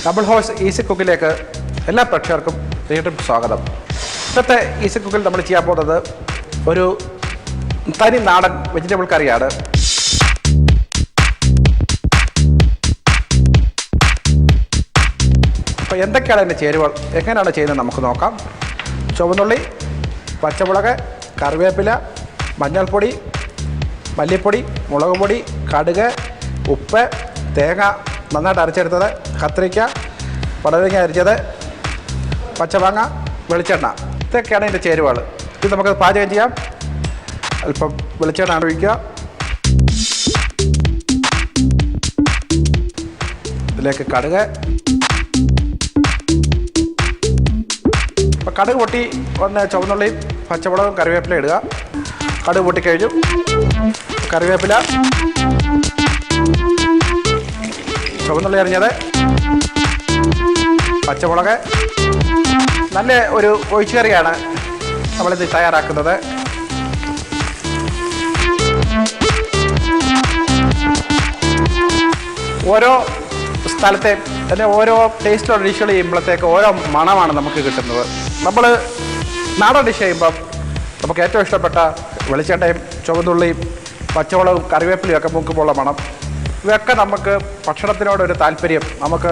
Double horse easy കുക്കിലേക്ക് എല്ലാ പ്രേക്ഷകർക്കും വീണ്ടും സ്വാഗതം. ഇന്നത്തെ ഈസി കുക്കിൽ നമ്മൾ ചെയ്യാൻ പോകുന്നത് ഒരു തനി നാടൻ വെജിറ്റബിൾ കറിയാണ്. അപ്പോൾ എന്തൊക്കെയാണ് അതിൻ്റെ ചേരുവകൾ, എങ്ങനെയാണ് ചെയ്യുന്നത് നമുക്ക് നോക്കാം. ചുവന്നുള്ളി, പച്ചമുളക്, കറിവേപ്പില, മഞ്ഞൾപ്പൊടി, മല്ലിപ്പൊടി, മുളക് പൊടി, കടുക്, ഉപ്പ്, തേങ്ങ നന്നായിട്ട് അരച്ചെടുത്തത്, കത്തിരിക്ക, പടവലങ്ങ അരിച്ചത്, പച്ചമാങ്ങ, വെളിച്ചെണ്ണ, ഇതൊക്കെയാണ് ഇതിൻ്റെ ചേരുവകൾ. ഇത് നമുക്ക് പാചകം ചെയ്യാം. അല്പം വെളിച്ചെണ്ണ ഒഴിക്കുക. ഇതിലേക്ക് കടുക്, അപ്പോൾ കടുക് പൊട്ടി ഒന്ന് ചുവന്നുള്ളിയും പച്ചമുളകും കറിവേപ്പില ഇടുക. കടുക് പൊട്ടിക്കഴിഞ്ഞു. കറിവേപ്പില, ചുവന്നുള്ളി അരിഞ്ഞത്, പച്ചമുളക്. നല്ല ഒരു ഒഴിച്ചു കറിയാണ് നമ്മളിത് തയ്യാറാക്കുന്നത്. ഓരോ സ്ഥലത്തെ അതിൻ്റെ ഓരോ ടേസ്റ്റുള്ള ഡിഷുകൾ ചെയ്യുമ്പോഴത്തേക്ക് ഓരോ മണമാണ് നമുക്ക് കിട്ടുന്നത്. നമ്മൾ നാടൻ ഡിഷ് ചെയ്യുമ്പം നമുക്ക് ഏറ്റവും ഇഷ്ടപ്പെട്ട വെളിച്ചെണ്ണയും ചുവന്നുള്ളിയും പച്ചമുളകും കറിവേപ്പിലയും ഒക്കെ മൂക്കുമ്പോഴുള്ള മണം, ഇവയൊക്കെ നമുക്ക് ഭക്ഷണത്തിനോടൊരു താല്പര്യം, നമുക്ക്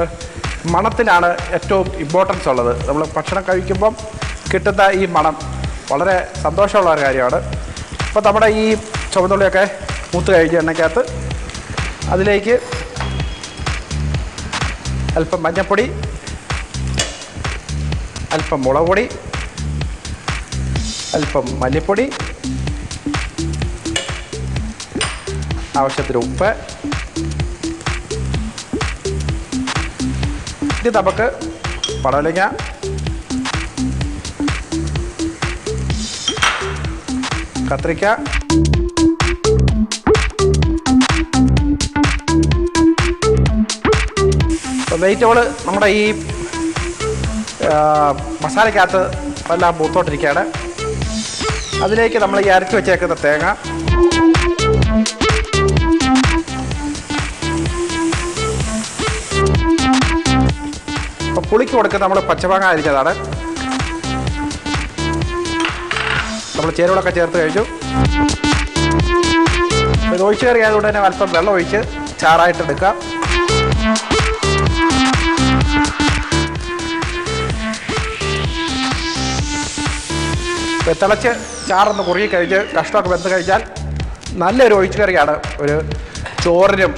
മണത്തിനാണ് ഏറ്റവും ഇമ്പോർട്ടൻസ് ഉള്ളത്. നമ്മൾ ഭക്ഷണം കഴിക്കുമ്പം കിട്ടുന്ന ഈ മണം വളരെ സന്തോഷമുള്ള ഒരു കാര്യമാണ്. അപ്പോൾ നമ്മുടെ ഈ ചുവന്നുള്ളിയൊക്കെ മൂത്ത് കഴിഞ്ഞ് എണ്ണയ്ക്കകത്ത് അതിലേക്ക് അല്പം മഞ്ഞൾപ്പൊടി, അല്പം മുളക് പൊടി, അല്പം മല്ലിപ്പൊടി, ആവശ്യത്തിന് ഉപ്പ്. ഇത് നമുക്ക് പടവലങ്ങ, കത്തിരിക്ക, വെജിറ്റബിൾ നമ്മുടെ ഈ മസാലയ്ക്കകത്ത് എല്ലാം മൂത്തോട്ടിരിക്കുകയാണ്. അതിലേക്ക് നമ്മൾ ഈ അരച്ച് വെച്ചേക്കുന്ന തേങ്ങ, അപ്പോൾ പുളിക്ക് കൊടുക്കുന്ന നമ്മൾ പച്ചമാങ്ങ അരിഞ്ഞതാണ്. നമ്മൾ ചേരുവകളൊക്കെ ചേർത്ത് കഴിച്ചു. ഇത് ഒഴിച്ച് കറി ആയതുകൊണ്ട് തന്നെ അല്പം വെള്ളം ഒഴിച്ച് ചാറായിട്ട് എടുക്കാം. തിളച്ച് ചാറൊന്ന് കുറുകി കഴിഞ്ഞ് കഷ്ണമൊക്കെ വെന്ത് കഴിഞ്ഞാൽ നല്ലൊരു ഒഴിച്ച് കറിയാണ്. ഒരു ചോറിനും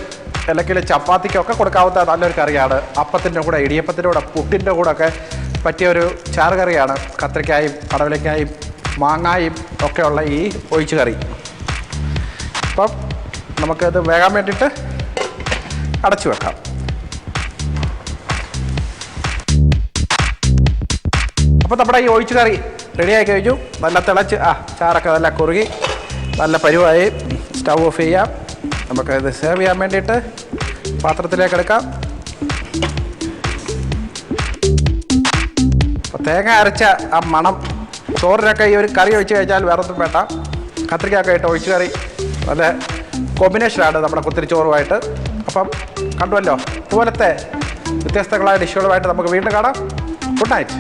അല്ലെങ്കിൽ ചപ്പാത്തിക്കൊക്കെ കൊടുക്കാവുന്ന നല്ലൊരു കറിയാണ്. അപ്പത്തിൻ്റെ കൂടെ, ഇടിയപ്പത്തിൻ്റെ കൂടെ, പുട്ടിൻ്റെ കൂടെ ഒക്കെ പറ്റിയൊരു ചാറ് കറിയാണ് കത്തിരിക്കായും പടവലങ്ങായും മാങ്ങായും ഒക്കെയുള്ള ഈ ഒഴിച്ച് കറി. അപ്പം നമുക്കത് വേകാൻ വേണ്ടിയിട്ട് അടച്ചു വെക്കാം. അപ്പോൾ നമ്മുടെ ഈ ഒഴിച്ച് കറി റെഡിയായി കഴിഞ്ഞു. നല്ല തിളച്ച് ചാറൊക്കെ നല്ല കുറുകി നല്ല പരുവായി. സ്റ്റൗ ഓഫ് ചെയ്യാം. നമുക്കത് സെർവ് ചെയ്യാൻ വേണ്ടിയിട്ട് പാത്രത്തിലേക്ക് എടുക്കാം. അപ്പോൾ തേങ്ങ അരച്ച ആ മണം ചോറിനൊക്കെ ഈ ഒരു കറി ഒഴിച്ച് കഴിച്ചാൽ വേറൊന്നും വേണ്ട. കത്തിരിക്കൊക്കെ ഇട്ട് ഒഴിച്ച് കറി നല്ല കോമ്പിനേഷനാണ് നമ്മുടെ കുത്തിരിച്ചോറുമായിട്ട്. അപ്പം കണ്ടുവല്ലോ, ഇതുപോലത്തെ വ്യത്യസ്തങ്ങളായ ഡിഷുകളുമായിട്ട് നമുക്ക് വീണ്ടും കാണാം. Good night.